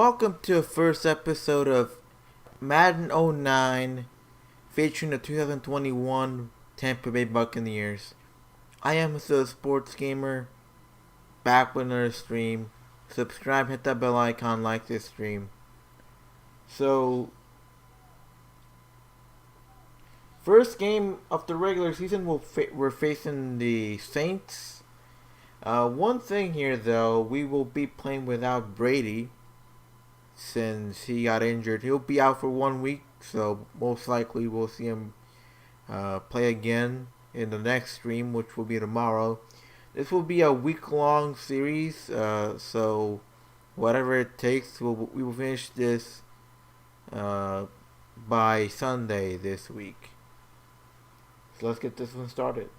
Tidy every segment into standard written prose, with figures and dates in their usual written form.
Welcome to the first episode of Madden '09 featuring the 2021 Tampa Bay Buccaneers. I am a sports gamer, back with another stream. Subscribe, hit that bell icon, like this stream. So, first game of the regular season, we're facing the Saints. One thing here though, we will be playing without Brady since he got injured. He'll be out for 1 week, so most likely we'll see him play again in the next stream, which will be tomorrow. This will be a week-long series, so whatever it takes, we will finish this by Sunday this week. So let's get this one started.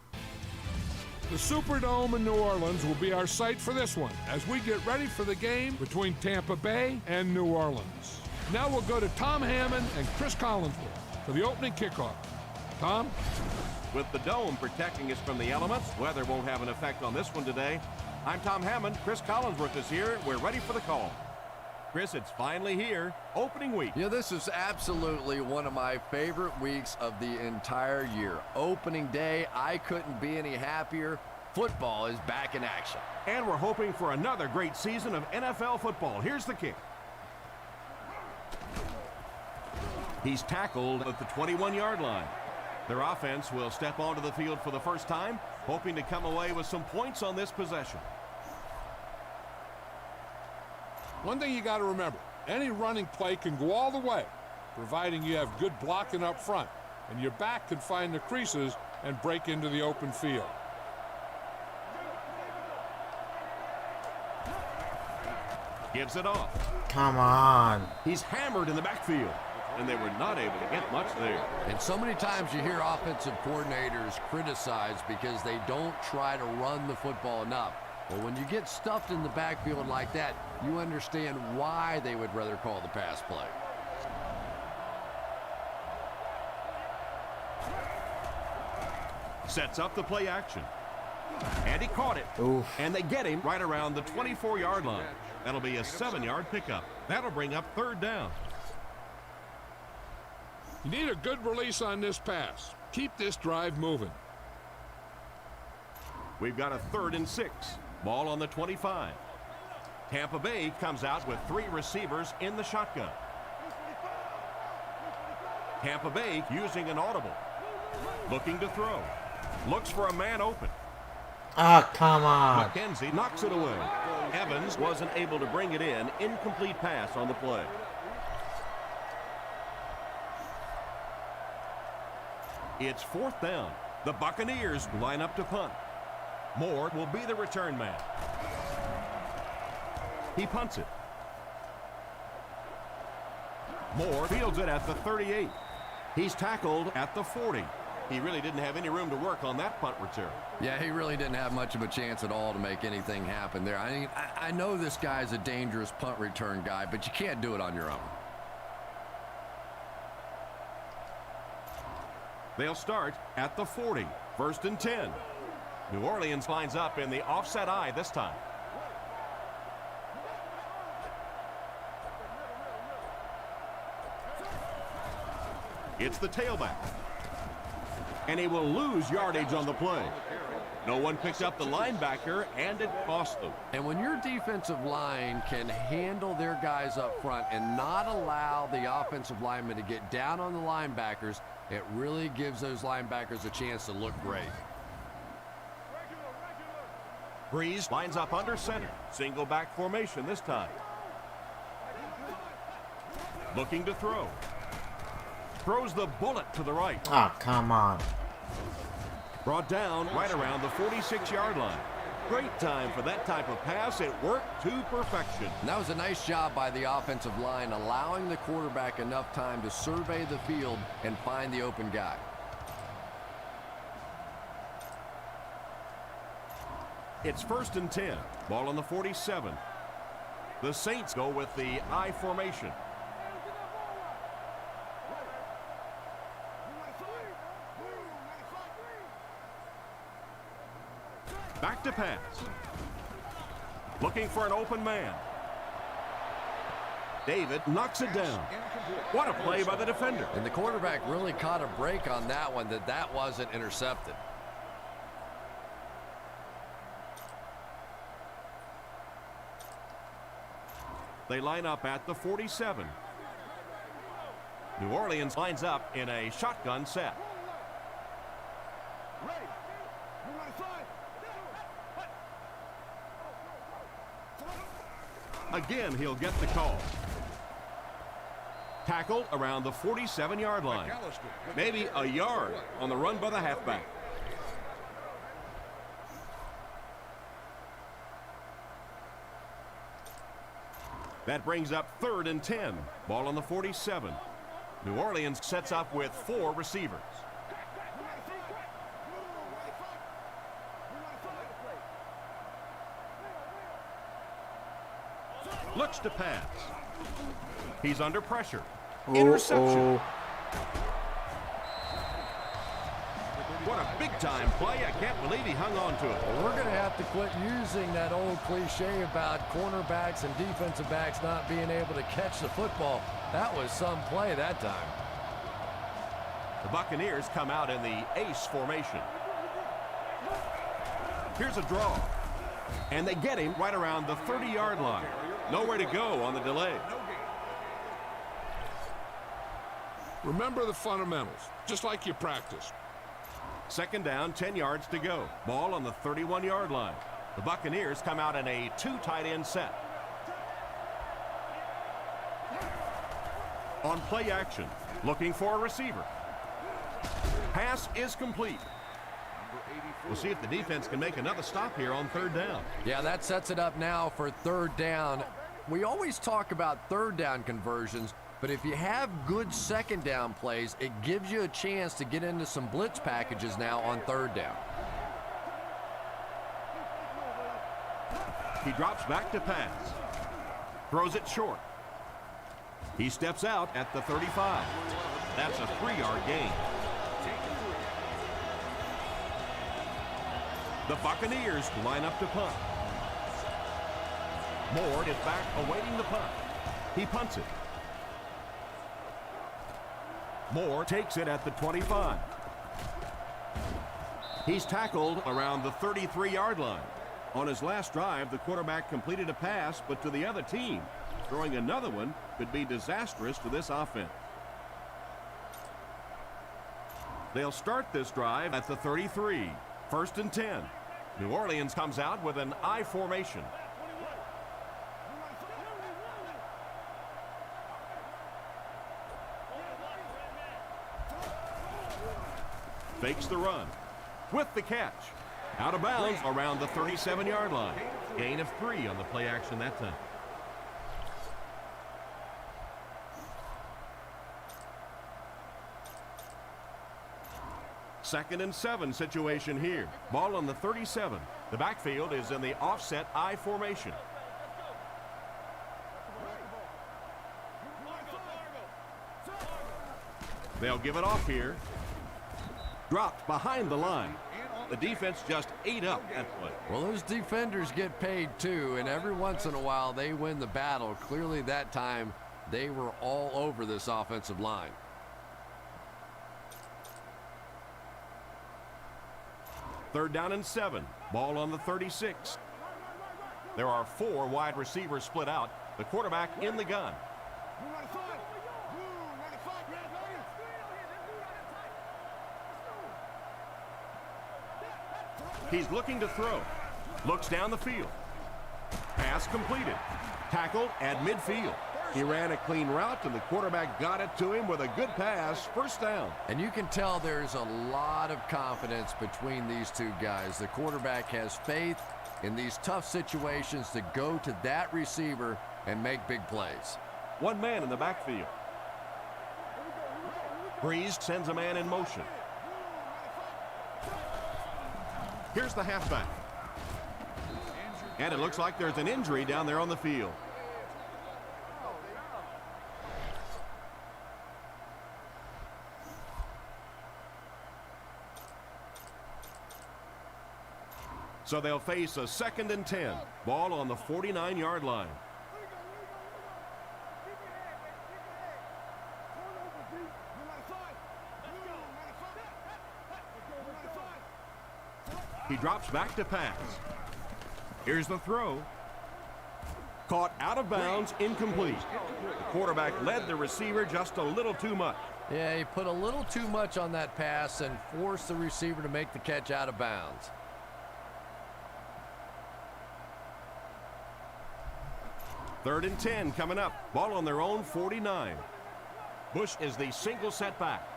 The Superdome in New Orleans will be our site for this one as we get ready for the game between Tampa Bay and New Orleans. Now we'll go to Tom Hammond and Chris Collinsworth for the opening kickoff. Tom? With the dome protecting us from the elements, weather won't have an effect on this one today. I'm Tom Hammond. Chris Collinsworth is here. We're ready for the call. Chris, it's finally here. Opening week. Yeah, this is absolutely one of my favorite weeks of the entire year. Opening day, I couldn't be any happier. Football is back in action. And we're hoping for another great season of NFL football. Here's the kick. He's tackled at the 21-yard line. Their offense will step onto the field for the first time, hoping to come away with some points on this possession. One thing you got to remember, any running play can go all the way, providing you have good blocking up front, and your back can find the creases and break into the open field. Gives it off. Come on. He's hammered in the backfield, and they were not able to get much there. And so many times you hear offensive coordinators criticized because they don't try to run the football enough. Well, when you get stuffed in the backfield like that, you understand why they would rather call the pass play. Sets up the play action. And he caught it. Oof. And they get him right around the 24-yard line. That'll be a 7-yard pickup. That'll bring up third down. You need a good release on this pass. Keep this drive moving. We've got a 3rd and 6. Ball on the 25. Tampa Bay comes out with 3 receivers in the shotgun. Tampa Bay using an audible. Looking to throw. Looks for a man open. Ah, come on. McKenzie knocks it away. Evans wasn't able to bring it in. Incomplete pass on the play. It's 4th down. The Buccaneers line up to punt. Moore will be the return man. He punts it. Moore fields it at the 38. He's tackled at the 40. He really didn't have any room to work on that punt return. Yeah, he really didn't have much of a chance at all to make anything happen there. I mean, I know this guy's a dangerous punt return guy, but you can't do it on your own. They'll start at the 40. 1st and 10. New Orleans lines up in the offset eye this time. It's the tailback. And he will lose yardage on the play. No one picked up the linebacker, and it cost them. And when your defensive line can handle their guys up front and not allow the offensive linemen to get down on the linebackers, it really gives those linebackers a chance to look great. Brees lines up under center. Single back formation this time. Looking to throw. Throws the bullet to the right. Ah, come on. Brought down right around the 46-yard line. Great time for that type of pass. It worked to perfection. And that was a nice job by the offensive line, allowing the quarterback enough time to survey the field and find the open guy. It's 1st and 10. Ball on the 47. The Saints go with the I formation. Back to pass. Looking for an open man. David knocks it down. What a play by the defender. And the quarterback really caught a break on that one, that wasn't intercepted. They line up at the 47. New Orleans lines up in a shotgun set. Again, he'll get the call. Tackled around the 47-yard line. Maybe a yard on the run by the halfback. That brings up 3rd and 10. Ball on the 47. New Orleans sets up with 4 receivers. Looks to pass. He's under pressure. Interception. What a big-time play. I can't believe he hung on to it. Well, we're going to have to quit using that old cliche about cornerbacks and defensive backs not being able to catch the football. That was some play that time. The Buccaneers come out in the ace formation. Here's a draw. And they get him right around the 30-yard line. Nowhere to go on the delay. Remember the fundamentals, just like you practiced. 2nd down, 10 yards to go. Ball on the 31-yard line. The Buccaneers come out in a 2 tight end set. On play action, looking for a receiver. Pass is complete. We'll see if the defense can make another stop here on 3rd down. Yeah, that sets it up now for 3rd down. We always talk about 3rd down conversions, but if you have good 2nd down plays, it gives you a chance to get into some blitz packages now on 3rd down. He drops back to pass. Throws it short. He steps out at the 35. That's a 3-yard gain. The Buccaneers line up to punt. Moore is back awaiting the punt. He punts it. Moore takes it at the 25. He's tackled around the 33-yard line. On his last drive, the quarterback completed a pass, but to the other team. Throwing another one could be disastrous to this offense. They'll start this drive at the 33. 1st and 10. New Orleans comes out with an I formation. Fakes the run. With the catch. Out of bounds around the 37-yard line. Gain of 3 on the play action that time. Second and 7 situation here. Ball on the 37. The backfield is in the offset I formation. They'll give it off here. Dropped behind the line. The defense just ate up that play. Well, those defenders get paid too, and every once in a while they win the battle. Clearly that time they were all over this offensive line. Third down and 7. Ball on the 36. There are 4 wide receivers split out. The quarterback in the gun. He's looking to throw. Looks down the field. Pass completed. Tackled at midfield. He ran a clean route, and the quarterback got it to him with a good pass. 1st down. And you can tell there's a lot of confidence between these two guys. The quarterback has faith in these tough situations to go to that receiver and make big plays. 1 man in the backfield. Brees sends a man in motion. Here's the halfback. And it looks like there's an injury down there on the field. So they'll face a 2nd and 10. Ball on the 49-yard line. He drops back to pass. Here's the throw. Caught out of bounds, incomplete. The quarterback led the receiver just a little too much. Yeah, he put a little too much on that pass and forced the receiver to make the catch out of bounds. Third and 10 coming up. Ball on their own 49. Bush is the single setback.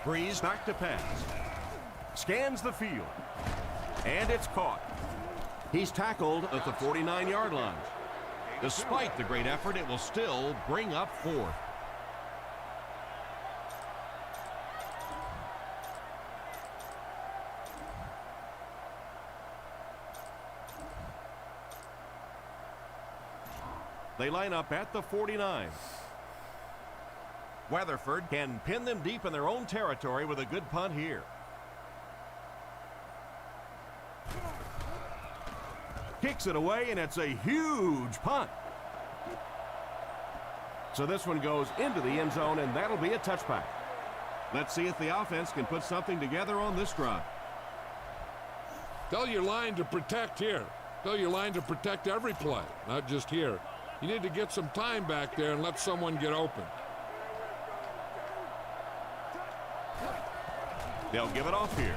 Brees back to pass. Scans the field. And it's caught. He's tackled at the 49-yard line. Despite the great effort, it will still bring up fourth. They line up at the 49. Weatherford can pin them deep in their own territory with a good punt here. Kicks it away, and it's a huge punt. So this one goes into the end zone, and that'll be a touchback. Let's see if the offense can put something together on this drive. Tell your line to protect here. Tell your line to protect every play, not just here. You need to get some time back there and let someone get open. They'll give it off here.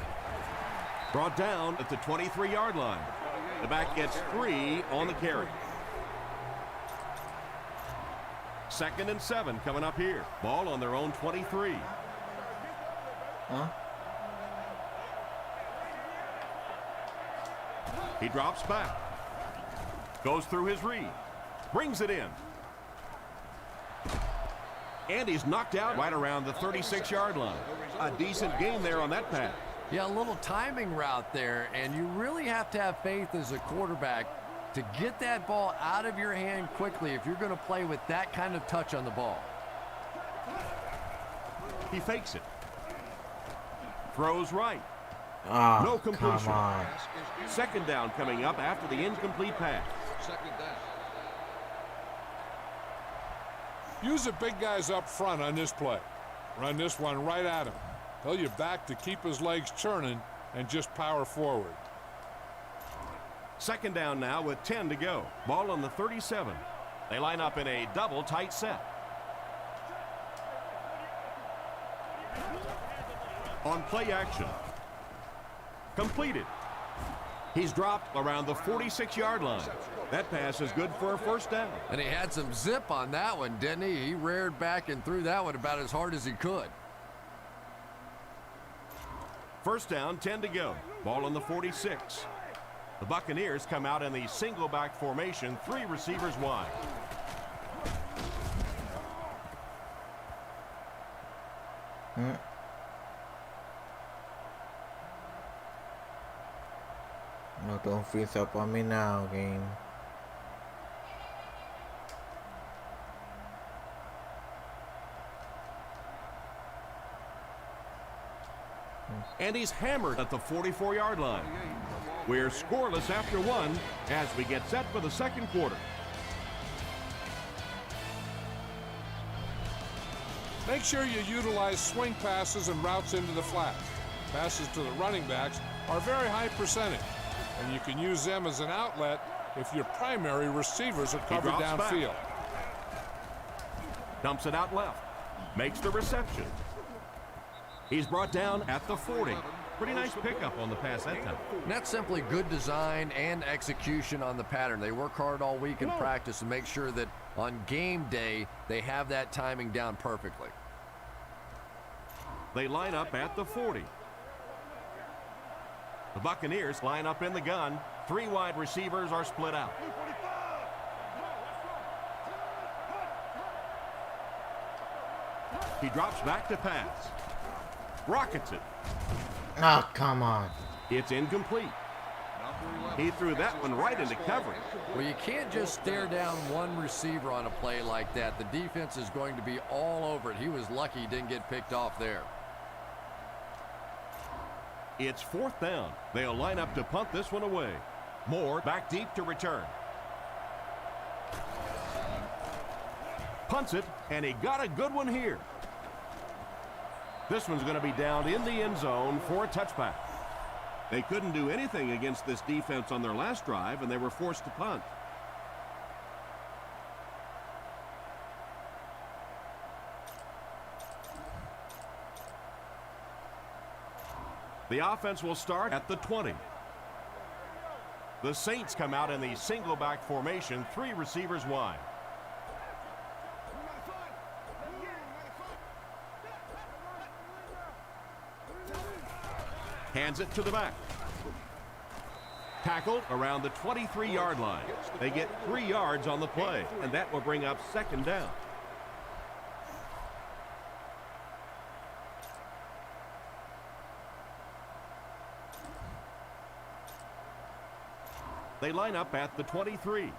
Brought down at the 23-yard line. The back gets 3 on the carry. 2nd and 7 coming up here. Ball on their own 23. Huh? He drops back. Goes through his read. Brings it in. And he's knocked out right around the 36-yard line. A decent gain there on that pass. Yeah, a little timing route there, and you really have to have faith as a quarterback to get that ball out of your hand quickly if you're going to play with that kind of touch on the ball. He fakes it. Throws right. Oh, No completion. come on. 2nd down coming up after the incomplete pass. Use the big guys up front on this play. Run this one right at him. Tell your back to keep his legs churning and just power forward. 2nd down now with 10 to go. Ball on the 37. They line up in a double tight set. On play action. Completed. He's dropped around the 46-yard line. That pass is good for a 1st down. And he had some zip on that one, didn't he? He reared back and threw that one about as hard as he could. 1st down, 10 to go. Ball on the 46. The Buccaneers come out in the single back formation, 3 receivers wide. No, don't freeze up on me now, game. And he's hammered at the 44-yard line. We're scoreless after 1 as we get set for the 2nd quarter. Make sure you utilize swing passes and routes into the flat. Passes to the running backs are very high percentage, and you can use them as an outlet if your primary receivers are covered downfield. Dumps it out left. Makes the reception. He's brought down at the 40. Pretty nice pickup on the pass that time. And that's simply good design and execution on the pattern. They work hard all week in practice to make sure that on game day they have that timing down perfectly. They line up at the 40. The Buccaneers line up in the gun. 3 wide receivers are split out. He drops back to pass. Rockets it. Oh, come on. It's incomplete. He threw that one right into coverage. Well, you can't just stare down one receiver on a play like that. The defense is going to be all over it. He was lucky he didn't get picked off there. It's 4th down. They'll line up to punt this one away. Moore back deep to return. Punts it, and he got a good one here. This one's going to be down in the end zone for a touchback. They couldn't do anything against this defense on their last drive, and they were forced to punt. The offense will start at the 20. The Saints come out in the single back formation, 3 receivers wide. Hands it to the back. Tackled around the 23-yard line. They get 3 yards on the play, and that will bring up second down. They line up at the 23.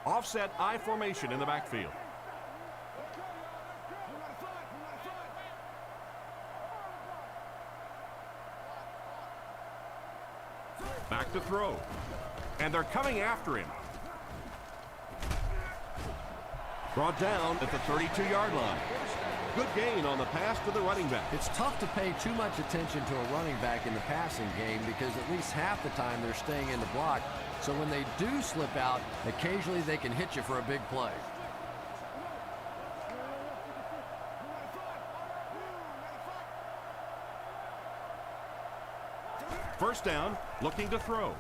Offset I formation in the backfield. Back to throw. And they're coming after him. Brought down at the 32-yard line. Good gain on the pass to the running back. It's tough to pay too much attention to a running back in the passing game because at least half the time they're staying in the block. So when they do slip out, occasionally they can hit you for a big play. First down, looking to throw.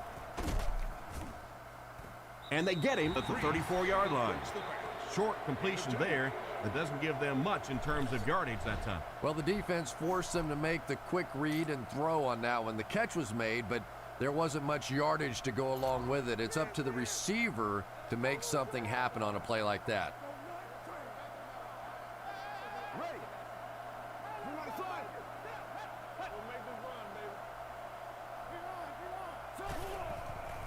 And they get him at the 34-yard line. Short completion there. That doesn't give them much in terms of yardage that time. Well, the defense forced them to make the quick read and throw on that one. The catch was made, but there wasn't much yardage to go along with it. It's up to the receiver to make something happen on a play like that.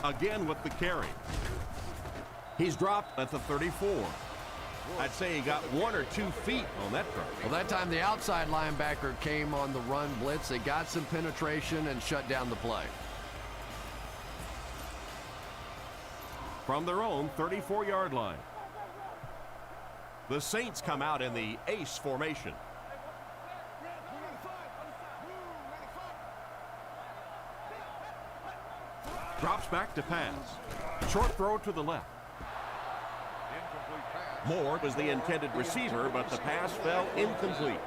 Again with the carry. He's dropped at the 34. I'd say he got 1 or 2 feet on that throw. Well, that time the outside linebacker came on the run blitz. They got some penetration and shut down the play. From their own 34-yard line. The Saints come out in the ace formation. Drops back to pass. Short throw to the left. Moore was the intended receiver, but the pass fell incomplete.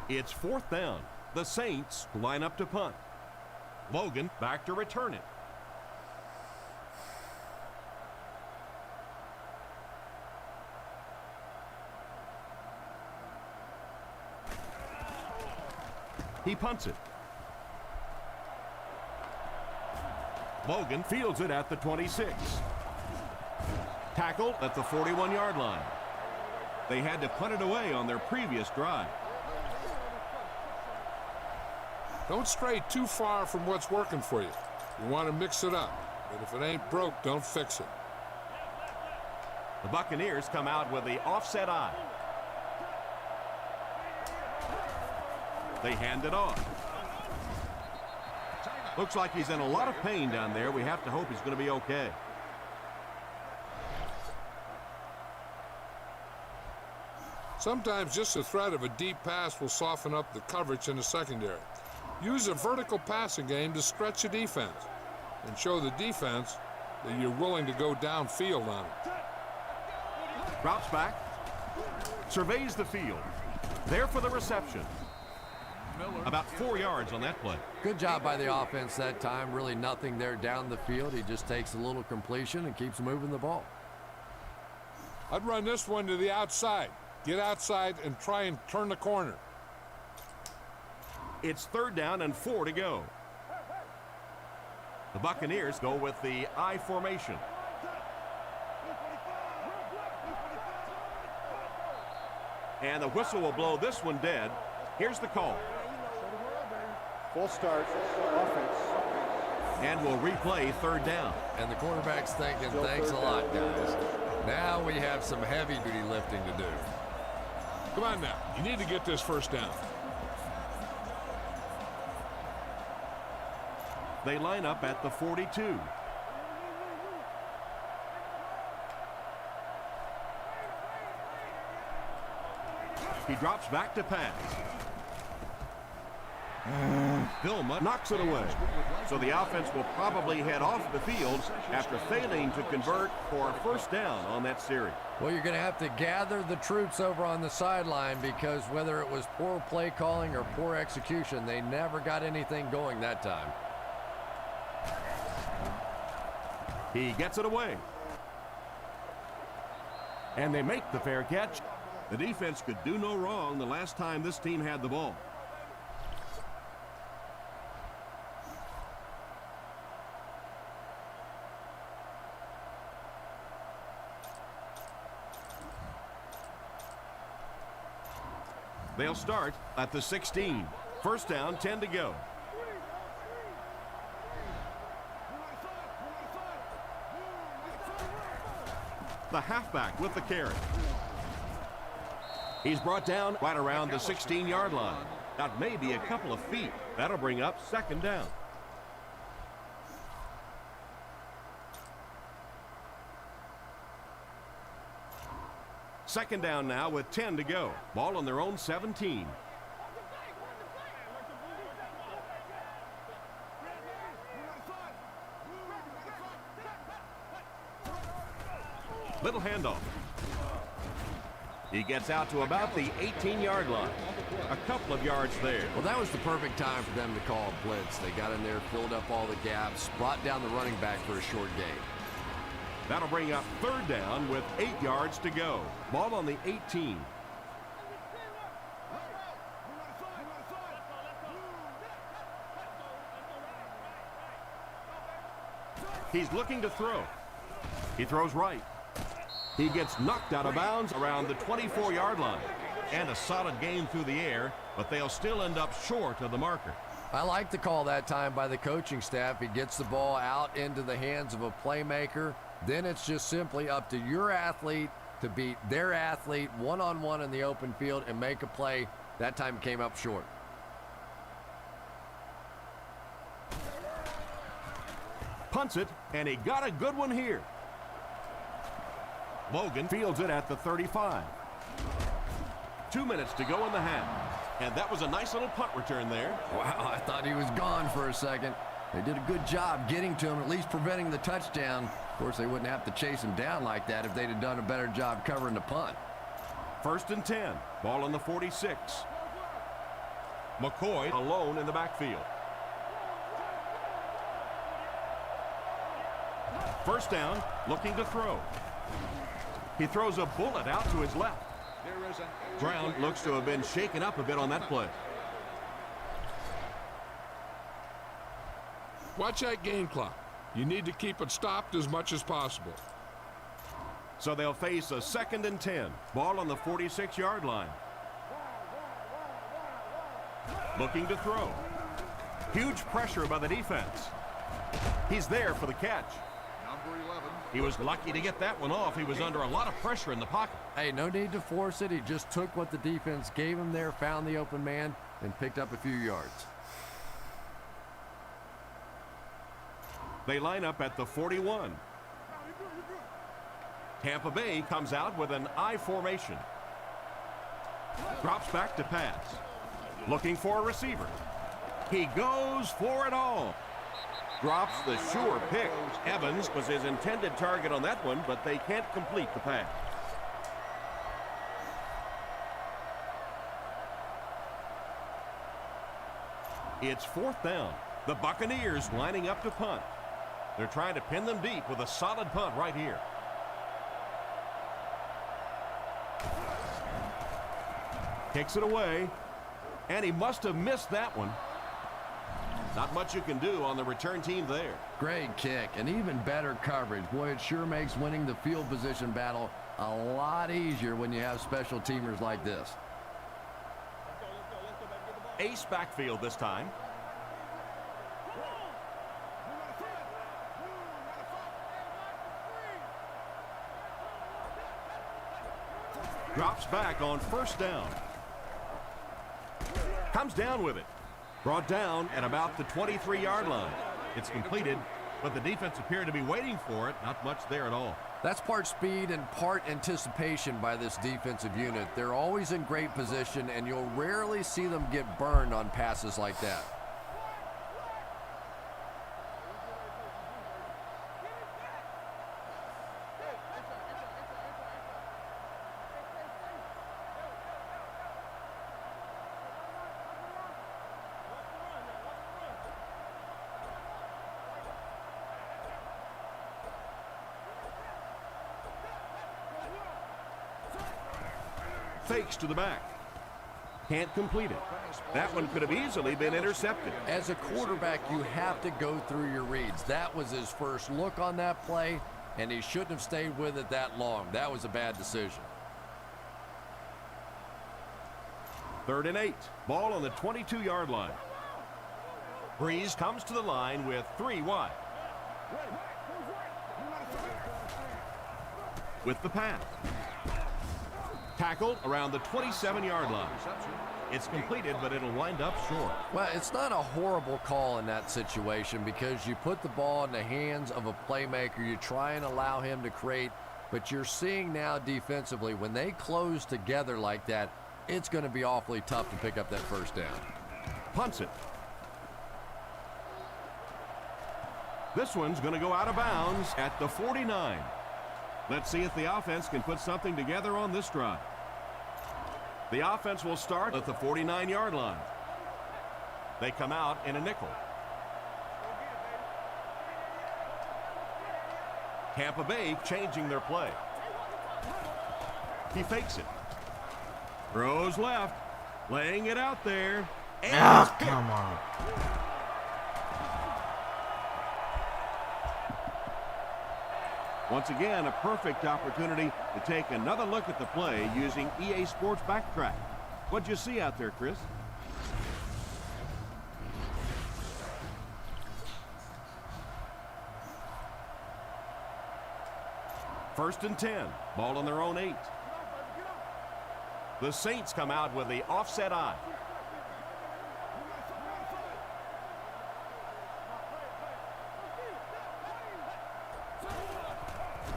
It's fourth down. The Saints line up to punt. Logan back to return it. He punts it. Logan fields it at the 26. Tackled at the 41-yard line. They had to punt it away on their previous drive. Don't stray too far from what's working for you. You want to mix it up, but if it ain't broke, don't fix it. The Buccaneers come out with the offset I. They hand it off. Looks like he's in a lot of pain down there. We have to hope he's going to be okay. Sometimes just the threat of a deep pass will soften up the coverage in the secondary. Use a vertical passing game to stretch the defense and show the defense that you're willing to go downfield on it. Drops back. Surveys the field. There for the reception. About 4 yards on that play. Good job by the offense that time. Really nothing there down the field. He just takes a little completion and keeps moving the ball. I'd run this one to the outside. Get outside and try and turn the corner. It's third down and 4 to go. The Buccaneers go with the I formation. And the whistle will blow this one dead. Here's the call. Full start, offense. And we'll replay third down. And the quarterback's thinking, thanks a lot, guys. Now we have some heavy-duty lifting to do. Come on now. You need to get this first down. They line up at the 42. He drops back to pass. Vilma knocks it away. So the offense will probably head off the field after failing to convert for a first down on that series. Well, you're going to have to gather the troops over on the sideline because whether it was poor play calling or poor execution, they never got anything going that time. He gets it away. And they make the fair catch. The defense could do no wrong the last time this team had the ball. They'll start at the 16. First down, 10 to go. The halfback with the carry. He's brought down right around the 16-yard line. That may be a couple of feet. That'll bring up second down. Second down now with 10 to go. Ball on their own 17. Little handoff. He gets out to about the 18-yard line. A couple of yards there. Well, that was the perfect time for them to call a blitz. They got in there, filled up all the gaps, brought down the running back for a short gain. That'll bring up third down with 8 yards to go. Ball on the 18. He's looking to throw. He throws right. He gets knocked out of bounds around the 24-yard line. And a solid game through the air, but they'll still end up short of the marker. I like the call that time by the coaching staff. He gets the ball out into the hands of a playmaker. Then it's just simply up to your athlete to beat their athlete one-on-one in the open field and make a play. That time came up short. Punts it, and he got a good one here. Logan fields it at the 35. 2 minutes to go in the half. And that was a nice little punt return there. Wow, I thought he was gone for a second. They did a good job getting to him, at least preventing the touchdown. Of course, they wouldn't have to chase him down like that if they'd have done a better job covering the punt. First and 10. Ball on the 46. McCoy alone in the backfield. First down, looking to throw. He throws a bullet out to his left. Brown looks to have been shaken up a bit on that play. Watch that game clock. You need to keep it stopped as much as possible. So they'll face a second and 10. Ball on the 46-yard line. Looking to throw. Huge pressure by the defense. He's there for the catch. Number 11. He was lucky to get that one off. He was under a lot of pressure in the pocket. Hey, no need to force it. He just took what the defense gave him there, found the open man, and picked up a few yards. They line up at the 41. Tampa Bay comes out with an I formation. Drops back to pass. Looking for a receiver. He goes for it all. Drops the sure pick. Evans was his intended target on that one, but they can't complete the pass. It's fourth down. The Buccaneers lining up to punt. They're trying to pin them deep with a solid punt right here. Kicks it away, and he must have missed that one. Not much you can do on the return team there. Great kick and even better coverage. Boy, it sure makes winning the field position battle a lot easier when you have special teamers like this. Ace backfield this time. Drops back on first down. Comes down with it. Brought down at about the 23-yard line. It's completed, but the defense appeared to be waiting for it. Not much there at all. That's part speed and part anticipation by this defensive unit. They're always in great position, and you'll rarely see them get burned on passes like that. Fakes to the back. Can't complete it. That one could have easily been intercepted. As a quarterback, you have to go through your reads. That was his first look on that play, and he shouldn't have stayed with it that long. That was a bad decision. 3rd and 8. Ball on the 22-yard line. Brees comes to the line with 3 wide. With the pass. Tackled around the 27-yard line. It's completed, but it'll wind up short. Well, it's not a horrible call in that situation because you put the ball in the hands of a playmaker. You try and allow him to create, but you're seeing now defensively, when they close together like that, it's going to be awfully tough to pick up that first down. Punts it. This one's going to go out of bounds at the 49. Let's see if the offense can put something together on this drive. The offense will start at the 49-yard line. They come out in a nickel. Tampa Bay changing their play. He fakes it. Throws left. Laying it out there. Ah, come on. Once again, a perfect opportunity to take another look at the play using EA Sports Backtrack. What'd you see out there, Chris? First and 10. Ball on their own 8. The Saints come out with the offset eye.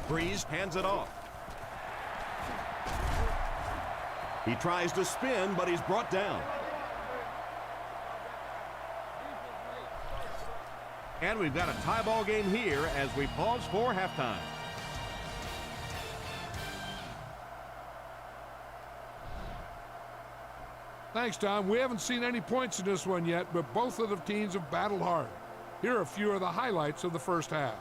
Brees hands it off. He tries to spin, but he's brought down. And we've got a tie ball game here as we pause for halftime. Thanks, Tom. We haven't seen any points in this one yet, but both of the teams have battled hard. Here are a few of the highlights of the first half.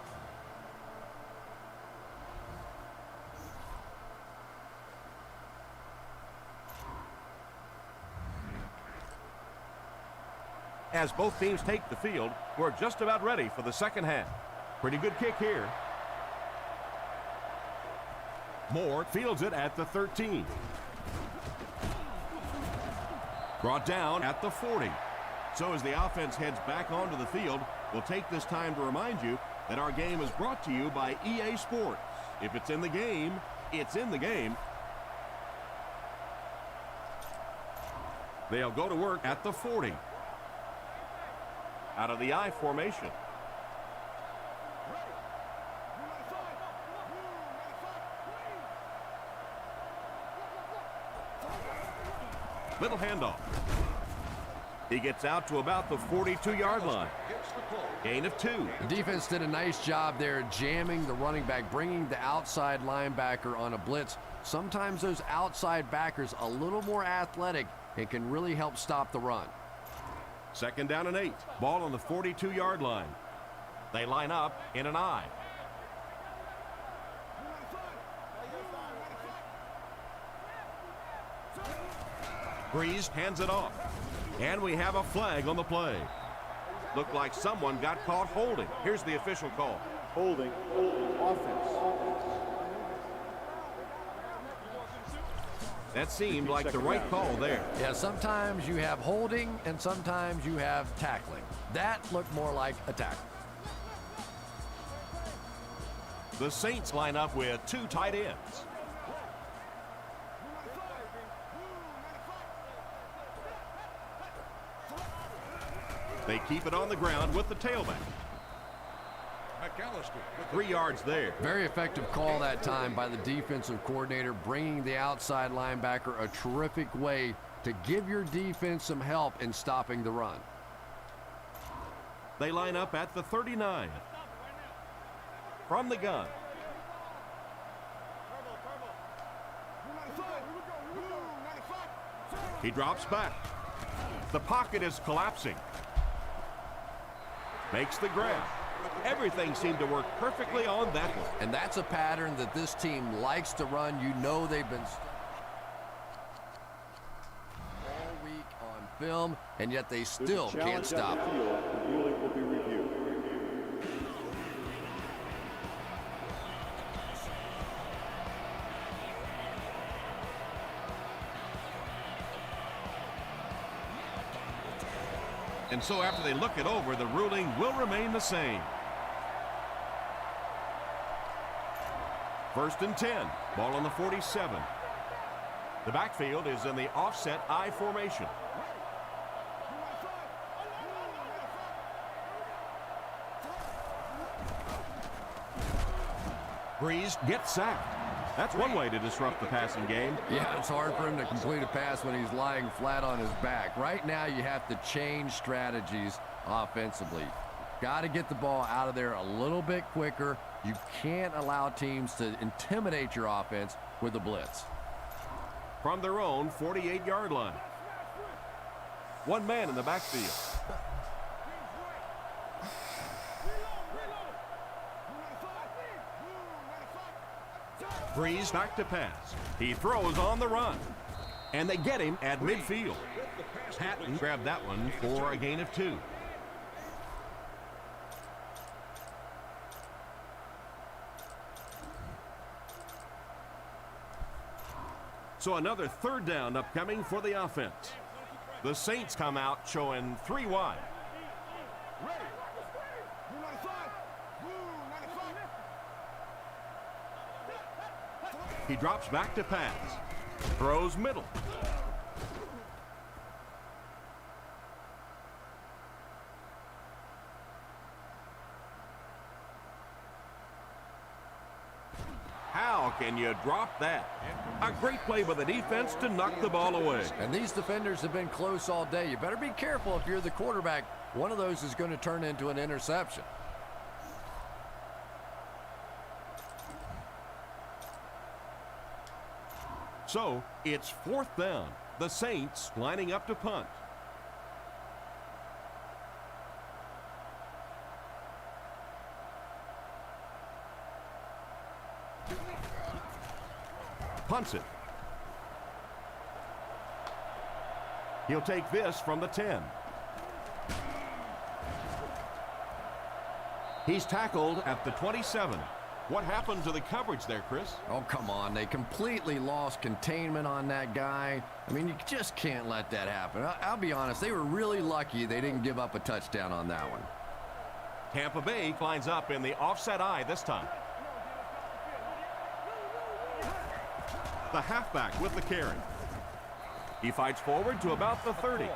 As both teams take the field, we're just about ready for the second half. Pretty good kick here. Moore fields it at the 13. Brought down at the 40. So as the offense heads back onto the field, we'll take this time to remind you that our game is brought to you by EA Sports. If it's in the game, it's in the game. They'll go to work at the 40. Out of the I formation. Little handoff. He gets out to about the 42-yard line. Gain of 2. The defense did a nice job there jamming the running back, bringing the outside linebacker on a blitz. Sometimes those outside backers a little more athletic and can really help stop the run. Second down and 8. Ball on the 42-yard line. They line up in an I. Brees hands it off. And we have a flag on the play. Looked like someone got caught holding. Here's the official call. Holding. Offense. That seemed like the right call there. Yeah, sometimes you have holding and sometimes you have tackling. That looked more like a tackle. The Saints line up with 2 tight ends. They keep it on the ground with the tailback. 3 yards there. Very effective call that time by the defensive coordinator, bringing the outside linebacker, a terrific way to give your defense some help in stopping the run. They line up at the 39. From the gun. He drops back. The pocket is collapsing. Makes the grab. Everything seemed to work perfectly on that one. And that's a pattern that this team likes to run. You know they've been all week on film, and yet they still can't stop. The ruling will be reviewed. And so after they look it over, the ruling will remain the same. 1st and 10. Ball on the 47. The backfield is in the offset I formation. Brees gets sacked. That's one way to disrupt the passing game. Yeah, it's hard for him to complete a pass when he's lying flat on his back. Right now, you have to change strategies offensively. Got to get the ball out of there a little bit quicker. You can't allow teams to intimidate your offense with a blitz. From their own 48-yard line. One man in the backfield. Brees back to pass. He throws on the run. And they get him at midfield. Patton grabbed that one for a gain of 2. So another 3rd down upcoming for the offense. The Saints come out showing 3 wide. He drops back to pass. Throws middle. How can you drop that? A great play by the defense to knock the ball away. And these defenders have been close all day. You better be careful if you're the quarterback. One of those is going to turn into an interception. So it's 4th down. The Saints lining up to punt. Punts it. He'll take this from the 10. He's tackled at the 27. What happened to the coverage there, Chris? Oh, come on. They completely lost containment on that guy. I mean, you just can't let that happen. I'll be honest. They were really lucky they didn't give up a touchdown on that one. Tampa Bay lines up in the offset I this time. The halfback with the carry. He fights forward to about the 30.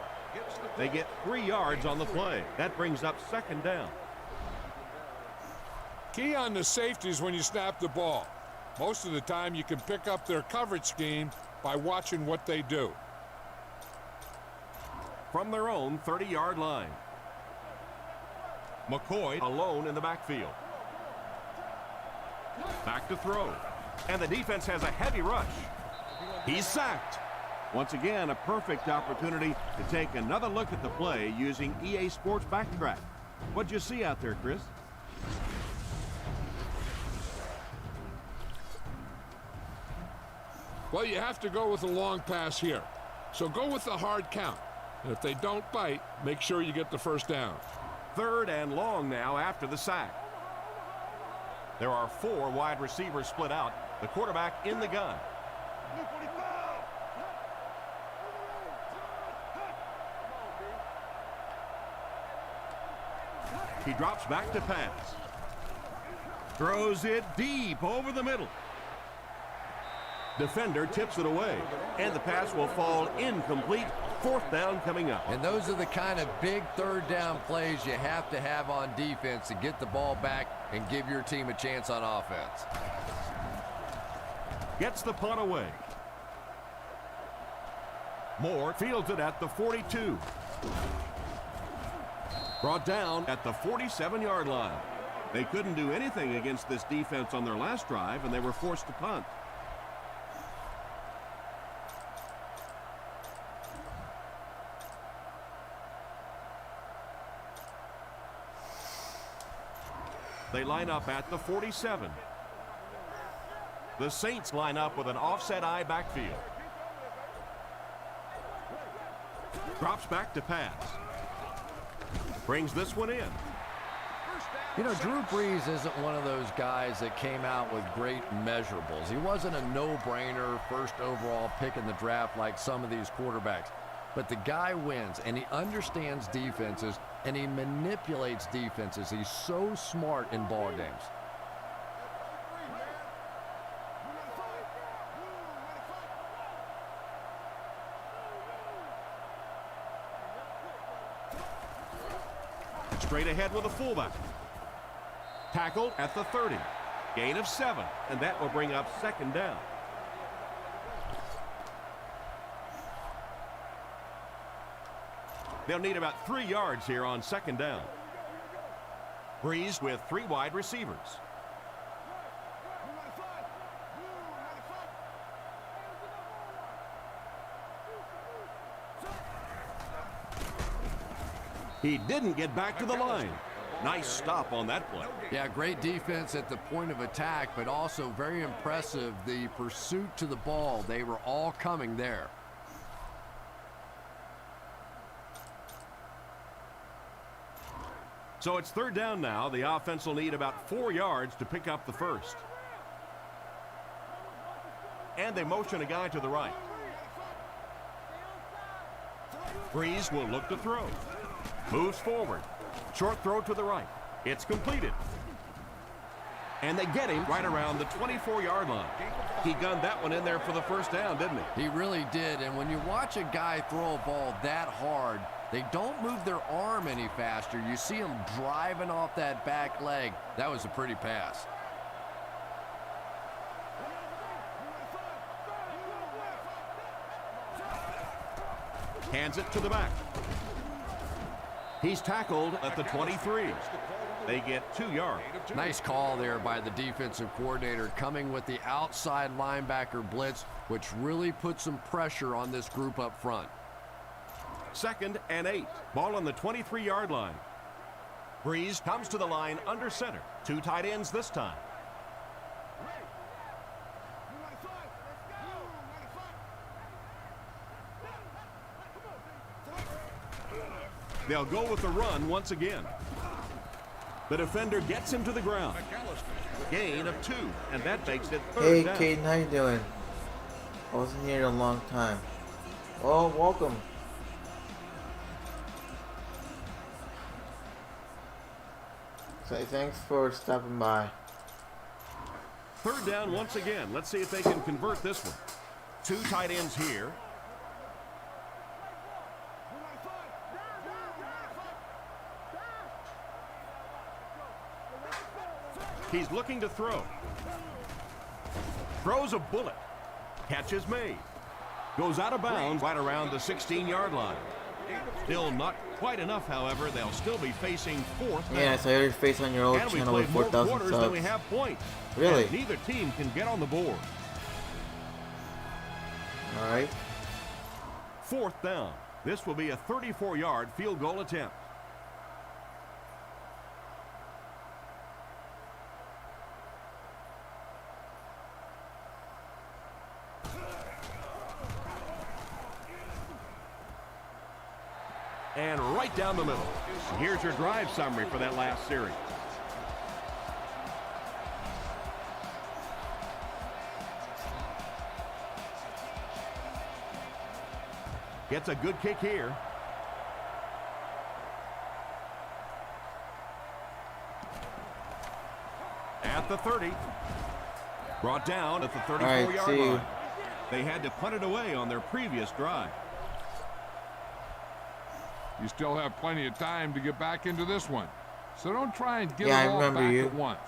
They get 3 yards on the play. That brings up 2nd down. Key on the safeties when you snap the ball. Most of the time you can pick up their coverage scheme by watching what they do. From their own 30-yard line. McCoy alone in the backfield. Back to throw. And the defense has a heavy rush. He's sacked. Once again, a perfect opportunity to take another look at the play using EA Sports Backtrack. What'd you see out there, Chris? Well, you have to go with a long pass here. So go with the hard count. And if they don't bite, make sure you get the 1st down. 3rd and long now after the sack. There are 4 wide receivers split out. The quarterback in the gun. He drops back to pass. Throws it deep over the middle. Defender tips it away, and the pass will fall incomplete 4th down coming up. And those are the kind of big 3rd down plays you have to have on defense to get the ball back and give your team a chance on offense. Gets the punt away. Moore fields it at the 42. Brought down at the 47-yard line. They couldn't do anything against this defense on their last drive, and they were forced to punt. They line up at the 47. The Saints line up with an offset eye backfield. Drops back to pass. Brings this one in. You know, Drew Brees isn't one of those guys that came out with great measurables. He wasn't a no-brainer first overall pick in the draft like some of these quarterbacks. But the guy wins, and he understands defenses, and he manipulates defenses. He's so smart in ball games. Straight ahead with a fullback. Tackled at the 30. Gain of 7, and that will bring up 2nd down. They'll need about 3 yards here on 2nd down. Brees with 3 wide receivers. He didn't get back to the line. Nice stop on that play. Yeah, great defense at the point of attack, but also very impressive the pursuit to the ball. They were all coming there. So it's 3rd down now. The offense will need about 4 yards to pick up the first. And they motion a guy to the right. Brees will look to throw. Moves forward. Short throw to the right. It's completed. And they get him right around the 24-yard line. He gunned that one in there for the first down, didn't he? He really did. And when you watch a guy throw a ball that hard, they don't move their arm any faster. You see him driving off that back leg. That was a pretty pass. Hands it to the back. He's tackled at the 23. They get 2 yards. Nice call there by the defensive coordinator, coming with the outside linebacker blitz, which really put some pressure on this group up front. 2nd and 8. Ball on the 23-yard line. Brees comes to the line under center. 2 tight ends this time. They'll go with the run once again. The defender gets him to the ground. Gain of 2, and that makes it 3rd down. Hey, Caden, how you doing? I wasn't here in a long time. Oh, welcome. Thanks for stopping by. 3rd down once again. Let's see if they can convert this one. 2 tight ends here. He's looking to throw. Throws a bullet. Catch is made. Goes out of bounds right around the 16-yard line. Still not quite enough, however. They'll still be facing 4th down. Yeah, I saw your face on your old And we channel played with more 4,000 quarters subs. than we have points. Really? And neither team can get on the board. All right. 4th down. This will be a 34-yard field goal attempt. And right down the middle. Here's your drive summary for that last series. Gets a good kick here. At the 30. Brought down at the 34-yard line. They had to punt it away on their previous drive. You still have plenty of time to get back into this one. So don't try and get Yeah, it I all remember back you. at once.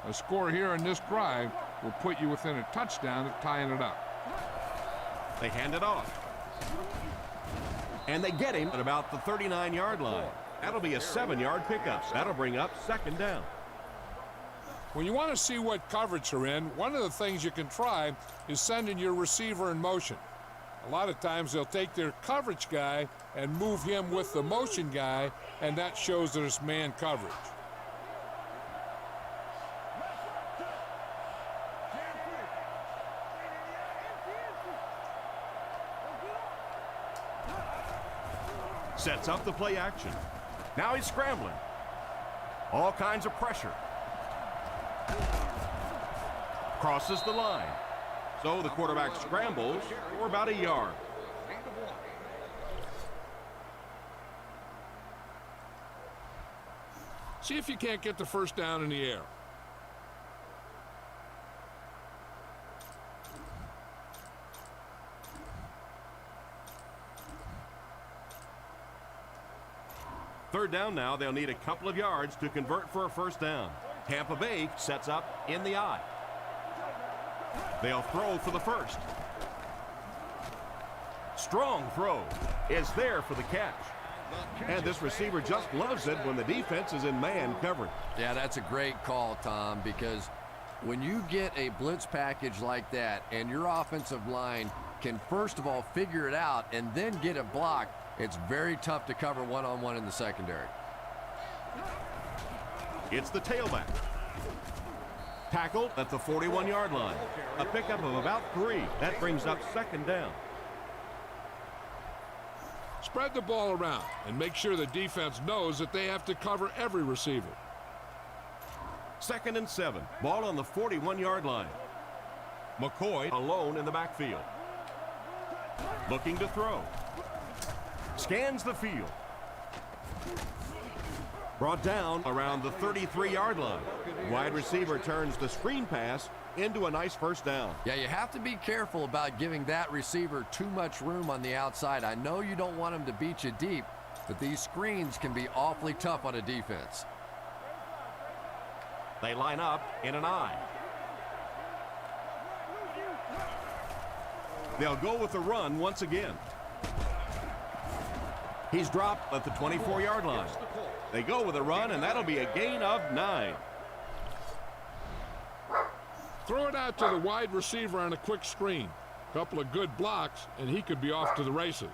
A score here in this drive will put you within a touchdown of tying it up. They hand it off. And they get him at about the 39-yard line. That'll be a 7-yard pickup. That'll bring up 2nd down. When you want to see what coverage you're in, one of the things you can try is sending your receiver in motion. A lot of times they'll take their coverage guy and move him with the motion guy, and that shows that it's man coverage. Sets up the play action. Now he's scrambling. All kinds of pressure. Crosses the line. So the quarterback scrambles for about a yard. See if you can't get the first down in the air. Third down now. They'll need a couple of yards to convert for a first down. Tampa Bay sets up in the I. They'll throw for the first. Strong throw is there for the catch. And this receiver just loves it when the defense is in man coverage. Yeah, that's a great call, Tom, because when you get a blitz package like that and your offensive line can first of all figure it out and then get it blocked, it's very tough to cover one-on-one in the secondary. It's the tailback. Tackled at the 41-yard line. A pickup of about 3. That brings up 2nd down. Spread the ball around and make sure the defense knows that they have to cover every receiver. 2nd and 7. Ball on the 41-yard line. McCoy alone in the backfield. Looking to throw. Scans the field. Brought down around the 33-yard line. Wide receiver turns the screen pass into a nice first down. Yeah, you have to be careful about giving that receiver too much room on the outside. I know you don't want him to beat you deep, but these screens can be awfully tough on a defense. They line up in an I. They'll go with the run once again. He's dropped at the 24-yard line. They go with a run, and that'll be a gain of 9. Throw it out to the wide receiver on a quick screen. Couple of good blocks, and he could be off to the races.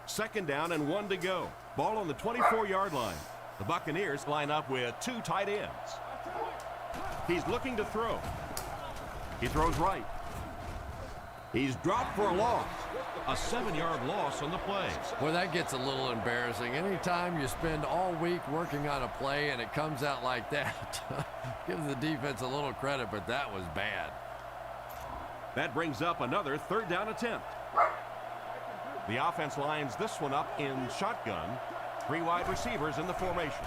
Second down and 1 to go. Ball on the 24-yard line. The Buccaneers line up with 2 tight ends. He's looking to throw. He throws right. He's dropped for a loss. A 7-yard loss on the play. Well, that gets a little embarrassing. Anytime you spend all week working on a play and it comes out like that, give the defense a little credit, but that was bad. That brings up another 3rd down attempt. The offense lines this one up in shotgun. 3 wide receivers in the formation.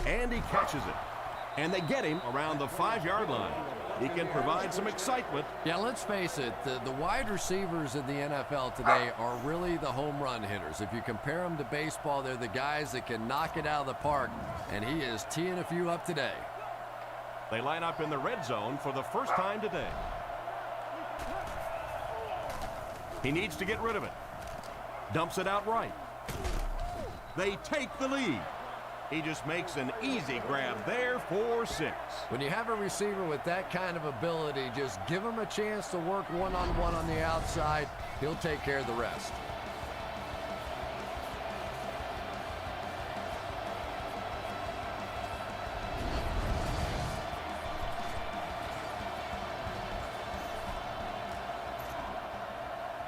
And he catches it. And they get him around the 5-yard line. He can provide some excitement. Yeah, let's face it, the wide receivers in the NFL today are really the home run hitters. If you compare them to baseball, they're the guys that can knock it out of the park, and he is teeing a few up today. They line up in the red zone for the first time today. He needs to get rid of it. Dumps it out right. They take the lead. He just makes an easy grab there for 6. When you have a receiver with that kind of ability, just give him a chance to work one-on-one on the outside. He'll take care of the rest.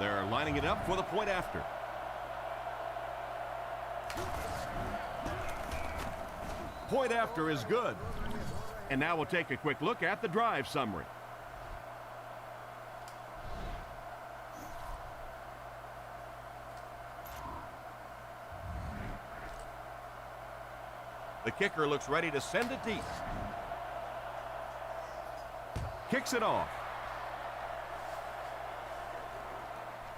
They're lining it up for the point after. Point after is good. And now we'll take a quick look at the drive summary. The kicker looks ready to send it deep. Kicks it off.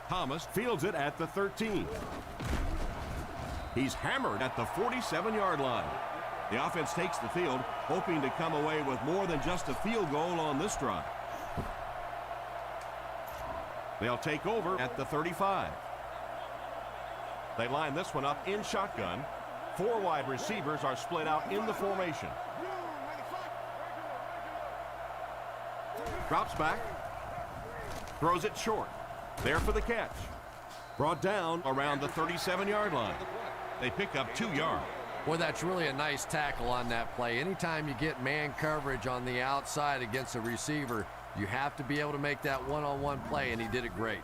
Thomas fields it at the 13. He's hammered at the 47-yard line. The offense takes the field, hoping to come away with more than just a field goal on this drive. They'll take over at the 35. They line this one up in shotgun. 4 wide receivers are split out in the formation. Drops back. Throws it short. There for the catch. Brought down around the 37-yard line. They pick up 2 yards. Boy, that's really a nice tackle on that play. Anytime you get man coverage on the outside against a receiver, you have to be able to make that one-on-one play, and he did it great.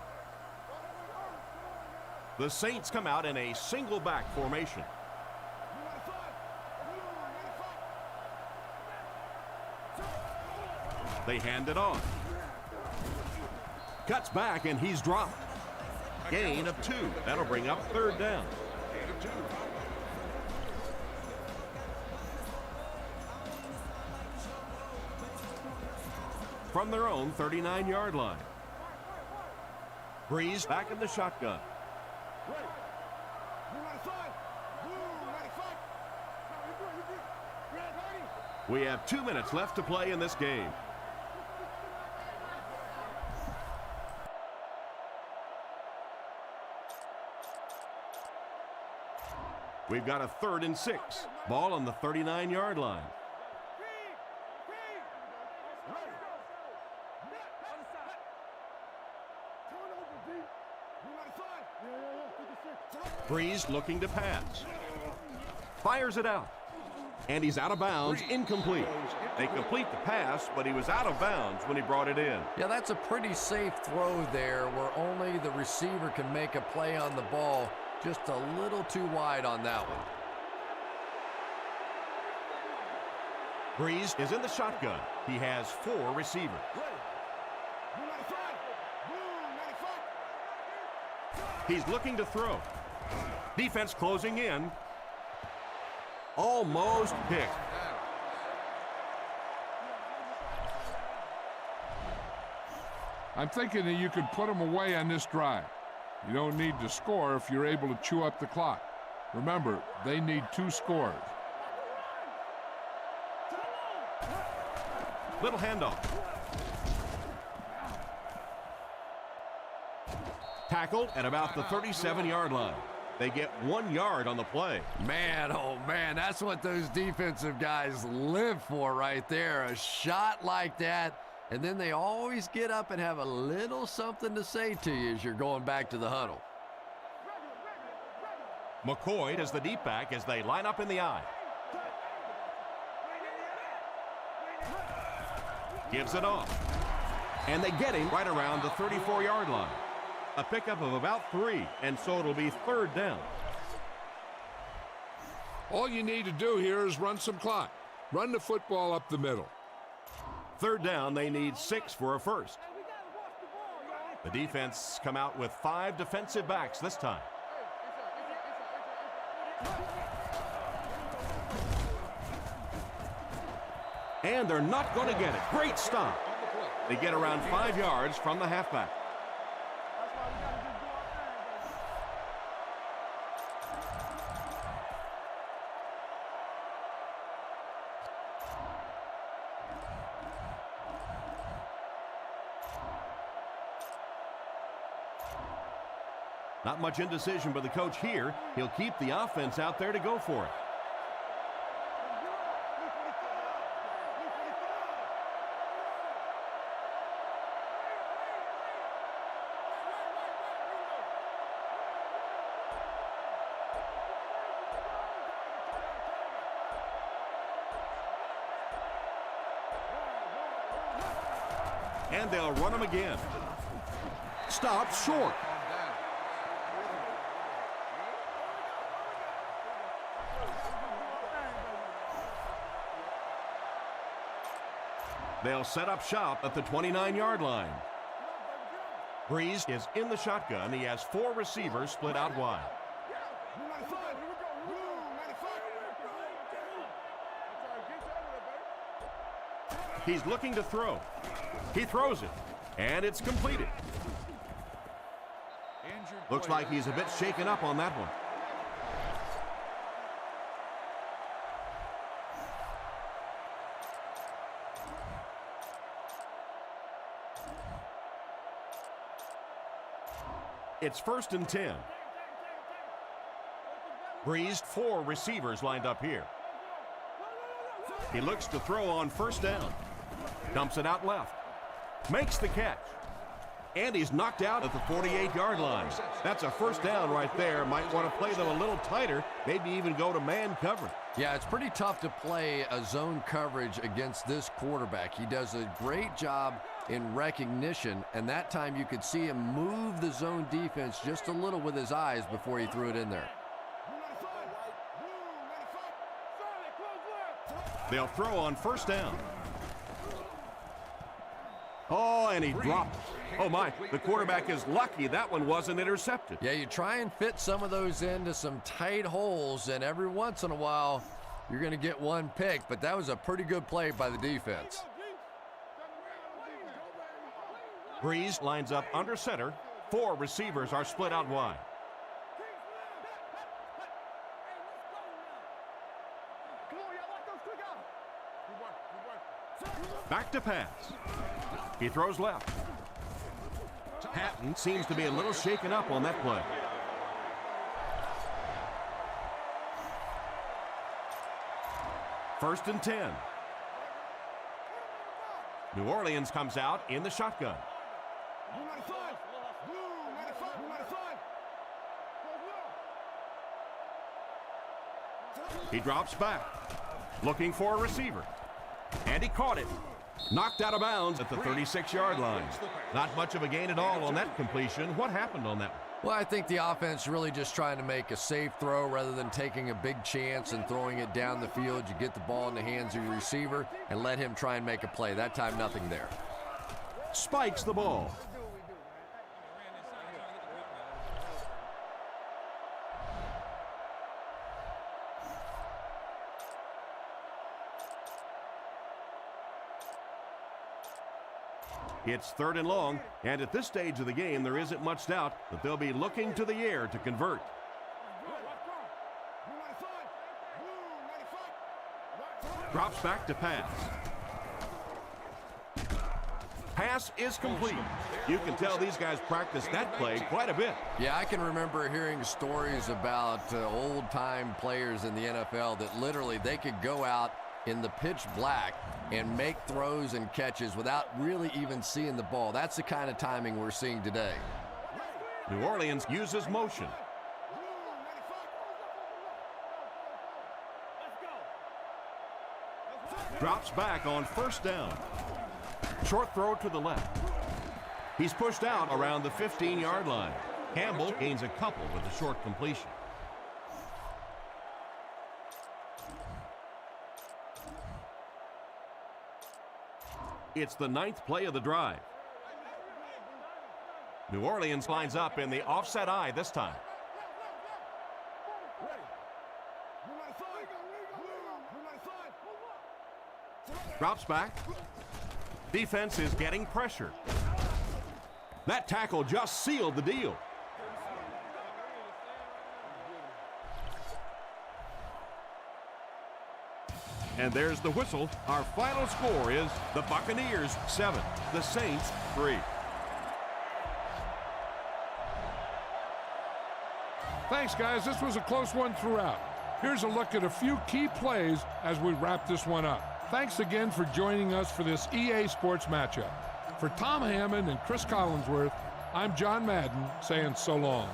The Saints come out in a single back formation. They hand it on. Cuts back, and he's dropped. Gain of 2. That'll bring up 3rd down. From their own 39-yard line. Brees back in the shotgun. We have 2 minutes left to play in this game. We've got a 3rd and 6. Ball on the 39-yard line. Brees looking to pass. Fires it out. And he's out of bounds, incomplete. They complete the pass, but he was out of bounds when he brought it in. Yeah, that's a pretty safe throw there where only the receiver can make a play on the ball. Just a little too wide on that one. Brees is in the shotgun. He has 4 receivers. He's looking to throw. Defense closing in. Almost picked. I'm thinking that you could put them away on this drive. You don't need to score if you're able to chew up the clock. Remember, they need 2 scores. Little handoff. Tackled at about the 37-yard line. They get 1 yard on the play. Man, oh man, that's what those defensive guys live for right there. A shot like that, and then they always get up and have a little something to say to you as you're going back to the huddle. McCoy does the deep back as they line up in the I. Gives it off. And they get him right around the 34-yard line. A pickup of about 3, and so it'll be 3rd down. All you need to do here is run some clock. Run the football up the middle. 3rd down, they need 6 for a first. The defense come out with 5 defensive backs this time. And they're not going to get it. Great stop. They get around 5 yards from the halfback. Not much indecision by the coach here. He'll keep the offense out there to go for it. And they'll run him again. Stopped short. They'll set up shop at the 29-yard line. Brees is in the shotgun. He has 4 receivers split out wide. He's looking to throw. He throws it, and it's completed. Looks like he's a bit shaken up on that one. It's 1st and 10. Brees, 4 receivers lined up here. He looks to throw on 1st down. Dumps it out left. Makes the catch. And he's knocked out at the 48-yard line. That's a 1st down right there. Might want to play them a little tighter, maybe even go to man coverage. Yeah, it's pretty tough to play a zone coverage against this quarterback. He does a great job in recognition, and that time you could see him move the zone defense just a little with his eyes before he threw it in there. They'll throw on 1st down. Oh, and he dropped it. Oh, my. The quarterback is lucky that one wasn't intercepted. Yeah, you try and fit some of those into some tight holes, and every once in a while, you're going to get one pick, but that was a pretty good play by the defense. Brees lines up under center. 4 receivers are split out wide. Back to pass. He throws left. Patton seems to be a little shaken up on that play. First and 10. New Orleans comes out in the shotgun. He drops back, looking for a receiver. And he caught it. Knocked out of bounds at the 36-yard line. Not much of a gain at all on that completion. What happened on that one? Well, I think the offense really just trying to make a safe throw rather than taking a big chance and throwing it down the field. You get the ball in the hands of your receiver and let him try and make a play. That time, nothing there. Spikes the ball. It's 3rd and long, and at this stage of the game, there isn't much doubt that they'll be looking to the air to convert. Drops back to pass. Pass is complete. You can tell these guys practice that play quite a bit. Yeah, I can remember hearing stories about old-time players in the NFL that literally they could go out in the pitch black and make throws and catches without really even seeing the ball. That's the kind of timing we're seeing today. New Orleans uses motion. Drops back on 1st down. Short throw to the left. He's pushed out around the 15-yard line. Campbell gains a couple with a short completion. It's the 9th play of the drive. New Orleans lines up in the offset eye this time. Drops back. Defense is getting pressure. That tackle just sealed the deal. And there's the whistle. Our final score is the Buccaneers 7, the Saints 3. Thanks, guys. This was a close one throughout. Here's a look at a few key plays as we wrap this one up. Thanks again for joining us for this EA Sports matchup. For Tom Hammond and Chris Collinsworth, I'm John Madden saying so long.